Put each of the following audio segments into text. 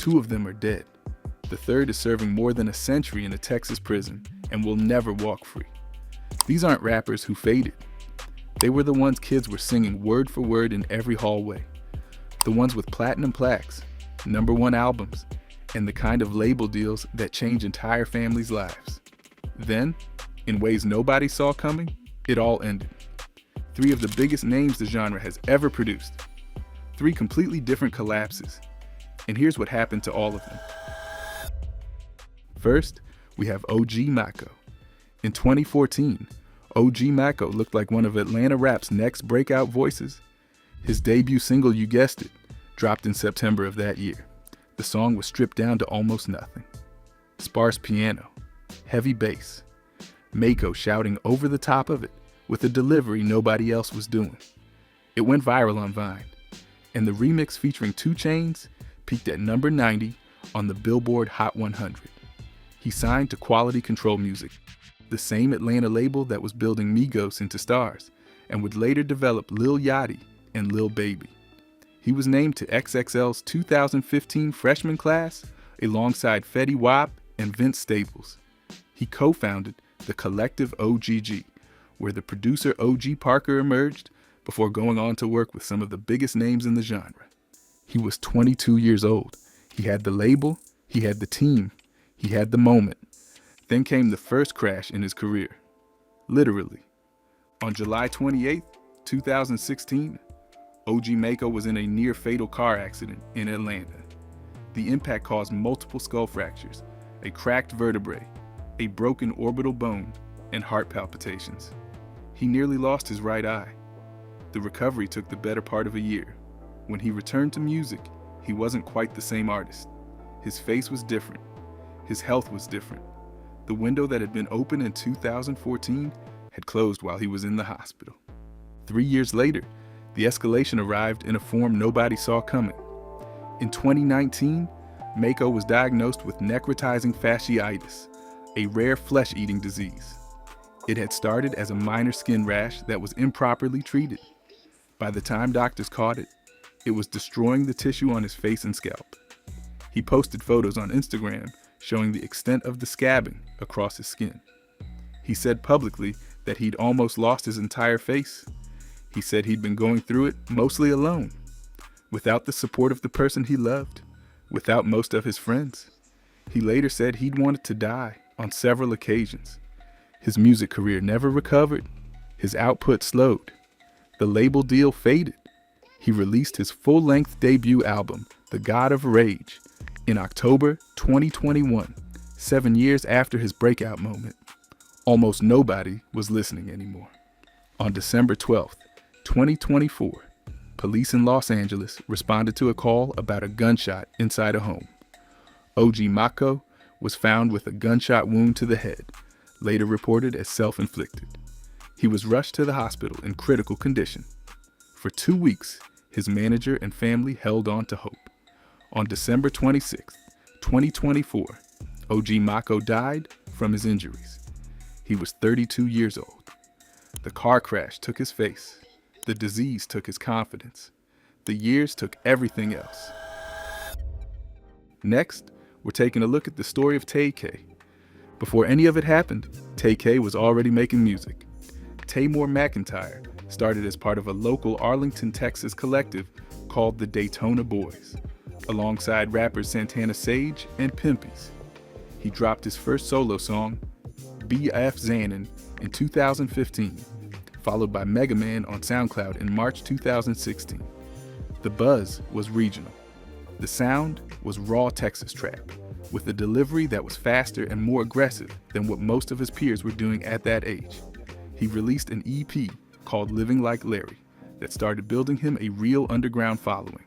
Two of them are dead. The third is serving more than a century in a Texas prison and will never walk free. These aren't rappers who faded. They were the ones kids were singing word for word in every hallway. The ones with platinum plaques, #1 albums, and the kind of label deals that change entire families' lives. Then, in ways nobody saw coming, it all ended. 3 of the biggest names the genre has ever produced. 3 completely different collapses. And here's what happened to all of them. First, we have OG Maco. In 2014, OG Maco looked like one of Atlanta rap's next breakout voices. His debut single, You Guessed It, dropped in September of that year. The song was stripped down to almost nothing. Sparse piano, heavy bass, Mako shouting over the top of it with a delivery nobody else was doing. It went viral on Vine, and the remix featuring 2 Chainz peaked at number 90 on the Billboard Hot 100. He signed to Quality Control Music, the same Atlanta label that was building Migos into stars, and would later develop Lil Yachty and Lil Baby. He was named to XXL's 2015 freshman class alongside Fetty Wap and Vince Staples. He co-founded the collective OGG, where the producer OG Parker emerged before going on to work with some of the biggest names in the genre. He was 22 years old. He had the label, he had the team, he had the moment. Then came the first crash in his career. Literally. On July 28, 2016, OG Mako was in a near-fatal car accident in Atlanta. The impact caused multiple skull fractures, a cracked vertebrae, a broken orbital bone, and heart palpitations. He nearly lost his right eye. The recovery took the better part of a year. When he returned to music, he wasn't quite the same artist. His face was different. His health was different. The window that had been open in 2014 had closed while he was in the hospital. 3 years later, the escalation arrived in a form nobody saw coming. In 2019, Mako was diagnosed with necrotizing fasciitis, a rare flesh-eating disease. It had started as a minor skin rash that was improperly treated. By the time doctors caught it, it was destroying the tissue on his face and scalp. He posted photos on Instagram showing the extent of the scabbing across his skin. He said publicly that he'd almost lost his entire face. He said he'd been going through it mostly alone, without the support of the person he loved, without most of his friends. He later said he'd wanted to die on several occasions. His music career never recovered. His output slowed. The label deal faded. He released his full-length debut album, The God of Rage, in October 2021, 7 years after his breakout moment. Almost nobody was listening anymore. On December 12th, 2024, police in Los Angeles responded to a call about a gunshot inside a home. OG Mako was found with a gunshot wound to the head, later reported as self-inflicted. He was rushed to the hospital in critical condition. For 2 weeks, his manager and family held on to hope. On December 26, 2024, OG Mako died from his injuries. He was 32 years old. The car crash took his face. The disease took his confidence. The years took everything else. Next, we're taking a look at the story of Tay K. Before any of it happened, Tay K was already making music. Taymor McIntyre started as part of a local Arlington, Texas collective called the Daytona Boys, alongside rappers Santana Sage and Pimpies. He dropped his first solo song, BF Xanin, in 2015, followed by Mega Man on SoundCloud in March 2016. The buzz was regional. The sound was raw Texas trap, with a delivery that was faster and more aggressive than what most of his peers were doing at that age. He released an EP called Living Like Larry that started building him a real underground following.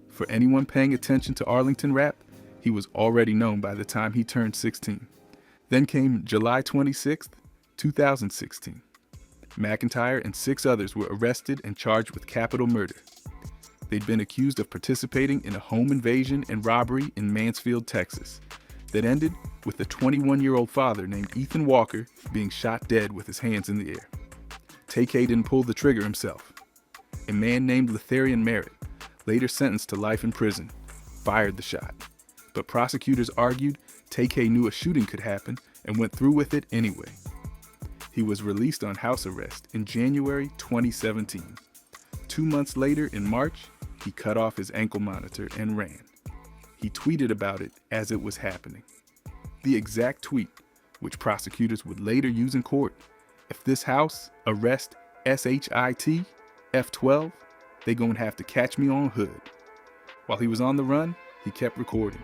For anyone paying attention to Arlington rap, he was already known by the time he turned 16. Then came July 26, 2016. McIntyre and 6 others were arrested and charged with capital murder. They'd been accused of participating in a home invasion and robbery in Mansfield, Texas, that ended with a 21-year-old father named Ethan Walker being shot dead with his hands in the air. Tay K didn't pull the trigger himself. A man named Letharian Merritt, later sentenced to life in prison, fired the shot. but prosecutors argued Tay-K knew a shooting could happen and went through with it anyway. He was released on house arrest in January 2017. 2 months later, in March, he cut off his ankle monitor and ran. He tweeted about it as it was happening. The exact tweet, which prosecutors would later use in court: "If this house arrest SHIT F12, they gonna have to catch me on hood." While he was on the run, he kept recording.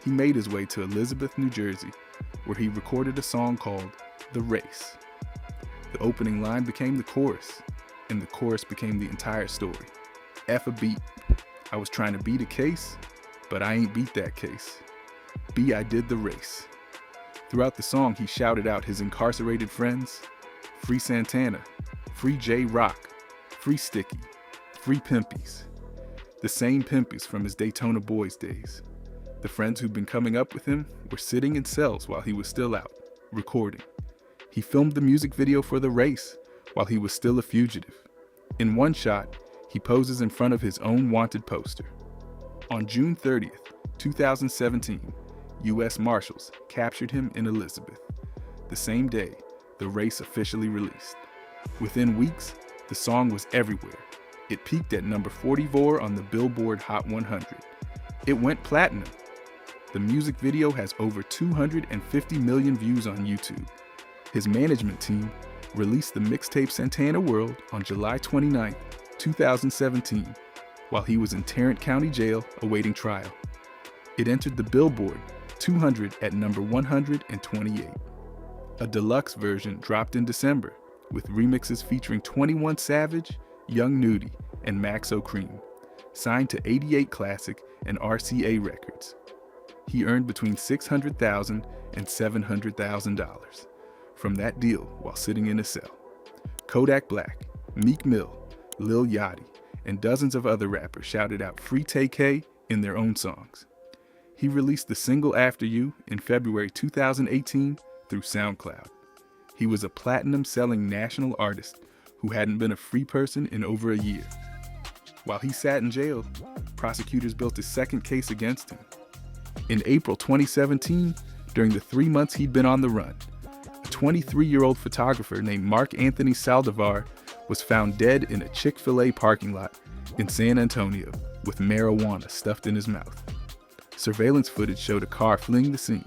He made his way to Elizabeth, New Jersey, where he recorded a song called "The Race." The opening line became the chorus, and the chorus became the entire story. F a beat. I was trying to beat a case, but I ain't beat that case. B, I did the race. Throughout the song, he shouted out his incarcerated friends: "Free Santana, free J-Rock, free Sticky, free Pimpies." The same Pimpies from his Daytona Boys days. The friends who'd been coming up with him were sitting in cells while he was still out, recording. He filmed the music video for The Race while he was still a fugitive. In one shot, he poses in front of his own wanted poster. On June 30th, 2017, U.S. Marshals captured him in Elizabeth. The same day, The Race officially released. Within weeks, the song was everywhere. It peaked at number 44 on the Billboard Hot 100. It went platinum. The music video has over 250 million views on YouTube. His management team released the mixtape Santana World on July 29, 2017, while he was in Tarrant County Jail awaiting trial. It entered the Billboard 200 at number 128. A deluxe version dropped in December, with remixes featuring 21 Savage, Young Nudy, and Maxo Cream, signed to 88 Classic and RCA Records. He earned between $600,000 and $700,000 from that deal while sitting in a cell. Kodak Black, Meek Mill, Lil Yachty, and dozens of other rappers shouted out "Free Tay-K" in their own songs. He released the single "After You" in February 2018 through SoundCloud. He was a platinum-selling national artist who hadn't been a free person in over a year. While he sat in jail, prosecutors built a second case against him. In April 2017, during the 3 months he'd been on the run, a 23-year-old photographer named Mark Anthony Saldivar was found dead in a Chick-fil-A parking lot in San Antonio with marijuana stuffed in his mouth. Surveillance footage showed a car fleeing the scene.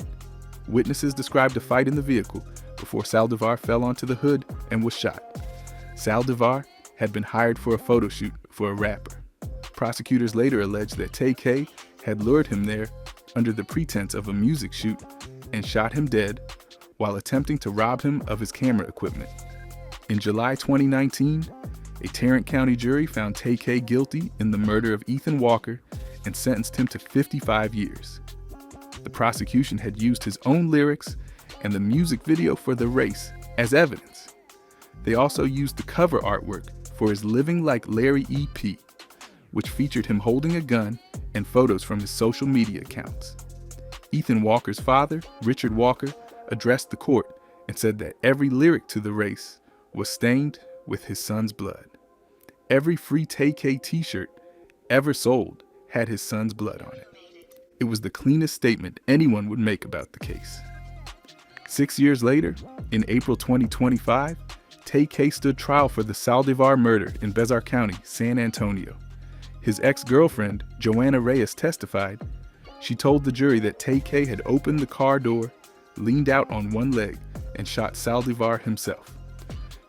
Witnesses described a fight in the vehicle before Saldivar fell onto the hood and was shot. Saldivar had been hired for a photo shoot for a rapper. Prosecutors later alleged that Tay-K had lured him there under the pretense of a music shoot and shot him dead while attempting to rob him of his camera equipment. In July 2019, a Tarrant County jury found Tay-K guilty in the murder of Ethan Walker and sentenced him to 55 years. The prosecution had used his own lyrics and the music video for The Race as evidence. They also used the cover artwork for his Living Like Larry EP, which featured him holding a gun and photos from his social media accounts. Ethan Walker's father, Richard Walker, addressed the court and said that every lyric to The Race was stained with his son's blood. Every Free Tay-K t-shirt ever sold had his son's blood on it. It was the cleanest statement anyone would make about the case. 6 years later, in April 2025, Tay-K stood trial for the Saldivar murder in Bezar County, San Antonio. His ex-girlfriend, Joanna Reyes, testified. She told the jury that Tay-K had opened the car door, leaned out on one leg, and shot Saldivar himself.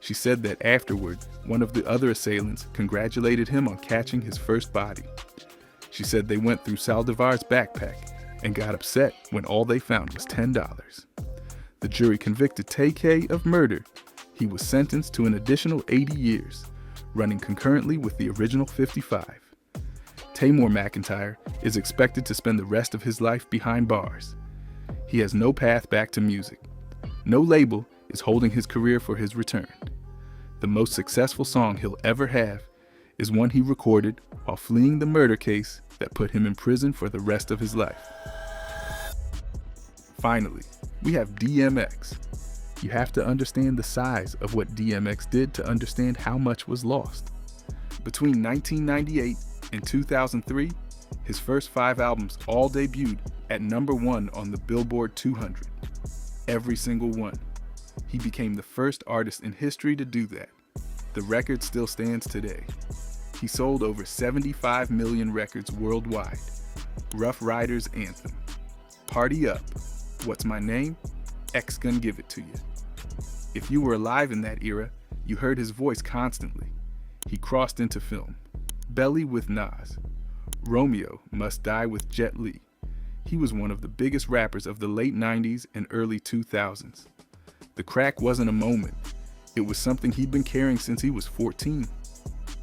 She said that afterward, one of the other assailants congratulated him on catching his first body. She said they went through Saldivar's backpack and got upset when all they found was $10. The jury convicted Tay-K of murder. He was sentenced to an additional 80 years, running concurrently with the original 55. Tamor McIntyre is expected to spend the rest of his life behind bars. He has no path back to music. No label is holding his career for his return. The most successful song he'll ever have is one he recorded while fleeing the murder case that put him in prison for the rest of his life. Finally, we have DMX. You have to understand the size of what DMX did to understand how much was lost. Between 1998 and 2003, his first 5 albums all debuted at number 1 on the Billboard 200. Every single one. He became the first artist in history to do that. The record still stands today. He sold over 75 million records worldwide. Rough Riders anthem. Party up. What's my name? X gon' give it to you. If you were alive in that era, you heard his voice constantly. He crossed into film. Belly with Nas. Romeo Must Die with Jet Li. He was one of the biggest rappers of the late 90s and early 2000s. The crack wasn't a moment. It was something he'd been carrying since he was 14.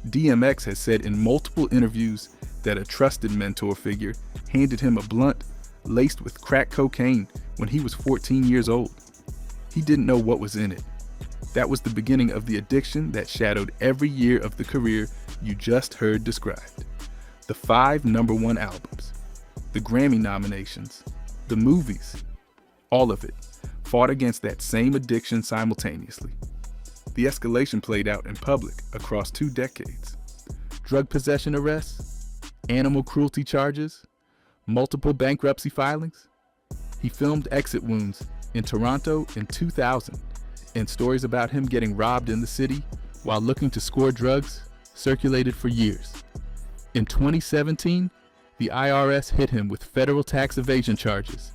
DMX has said in multiple interviews that a trusted mentor figure handed him a blunt laced with crack cocaine when he was 14 years old. He didn't know what was in it. That was the beginning of the addiction that shadowed every year of the career you just heard described. The 5 number 1 albums, the Grammy nominations, the movies, all of it fought against that same addiction simultaneously. The escalation played out in public across 2 decades. Drug possession arrests, animal cruelty charges, multiple bankruptcy filings. He filmed Exit Wounds in Toronto in 2000, and stories about him getting robbed in the city while looking to score drugs circulated for years. In 2017, the IRS hit him with federal tax evasion charges.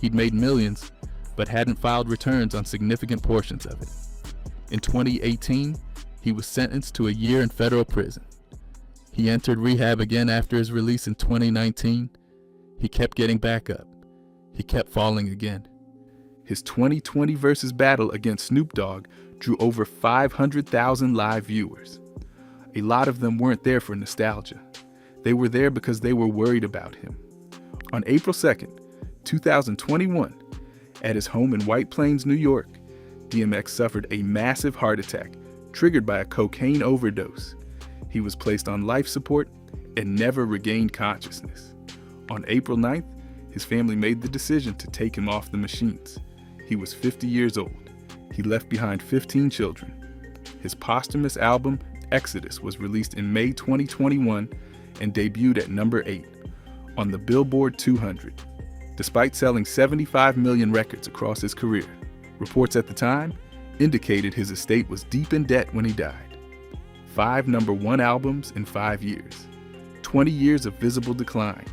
He'd made millions, but hadn't filed returns on significant portions of it. In 2018, he was sentenced to a year in federal prison. He entered rehab again after his release in 2019. He kept getting back up. He kept falling again. His 2020 versus battle against Snoop Dogg drew over 500,000 live viewers. A lot of them weren't there for nostalgia. They were there because they were worried about him. On April 2nd, 2021, at his home in White Plains, New York, DMX suffered a massive heart attack triggered by a cocaine overdose. He was placed on life support and never regained consciousness. On April 9th, his family made the decision to take him off the machines. He was 50 years old. He left behind 15 children. His posthumous album, Exodus, was released in May 2021 and debuted at number 8 on the Billboard 200. Despite selling 75 million records across his career, reports at the time indicated his estate was deep in debt when he died. 5 number 1 albums in 5 years. 20 years of visible decline.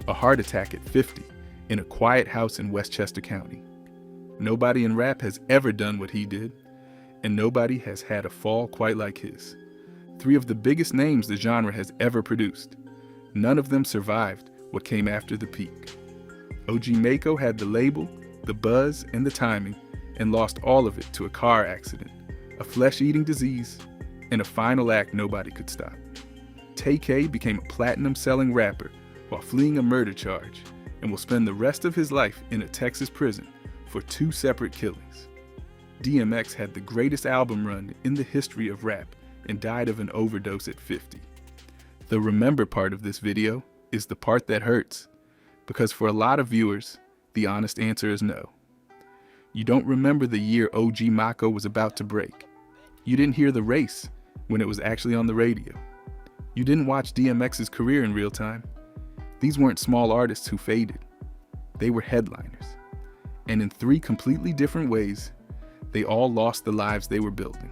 A heart attack at 50 in a quiet house in Westchester County. Nobody in rap has ever done what he did, and nobody has had a fall quite like his. 3 of the biggest names the genre has ever produced. None of them survived what came after the peak. OG Mako had the label, the buzz, and the timing, and lost all of it to a car accident, a flesh-eating disease, and a final act nobody could stop. Tay-K became a platinum-selling rapper while fleeing a murder charge, and will spend the rest of his life in a Texas prison for 2 separate killings. DMX had the greatest album run in the history of rap and died of an overdose at 50. The remember part of this video is the part that hurts, because for a lot of viewers, the honest answer is no. You don't remember the year OG Mako was about to break. You didn't hear The Race when it was actually on the radio. You didn't watch DMX's career in real time. These weren't small artists who faded. They were headliners. And in 3 completely different ways, they all lost the lives they were building.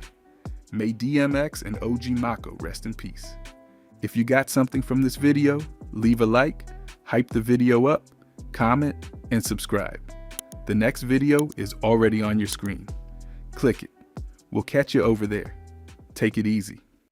May DMX and OG Mako rest in peace. If you got something from this video, leave a like, hype the video up, comment, and subscribe. The next video is already on your screen. Click it. We'll catch you over there. Take it easy.